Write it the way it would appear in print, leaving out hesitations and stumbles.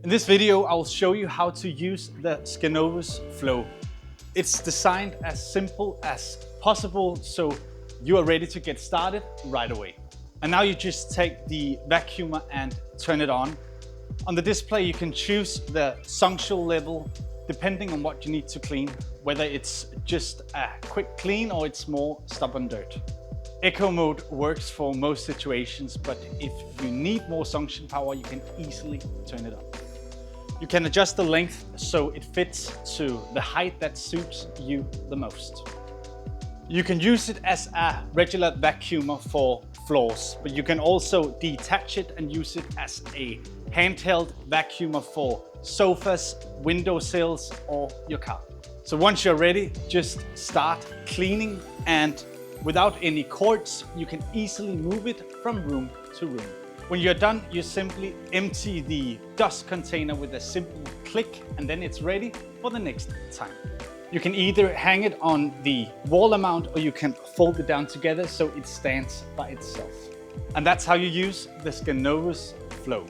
In this video, I'll show you how to use the Scanovus Flow. It's designed as simple as possible, so you are ready to get started right away. And now you just take the vacuumer and turn it on. On the display, you can choose the suction level depending on what you need to clean, whether it's just a quick clean or it's more stubborn dirt. Eco mode works for most situations, but if you need more suction power, you can easily turn it up. You can adjust the length so it fits to the height that suits you the most. You can use it as a regular vacuumer for floors, but you can also detach it and use it as a handheld vacuumer for sofas, window sills, or your car. So once you're ready, just start cleaning, and without any cords, you can easily move it from room to room. When you're done, you simply empty the dust container with a simple click, and then it's ready for the next time. You can either hang it on the wall mount or you can fold it down together so it stands by itself. And that's how you use the Scanovus Flow.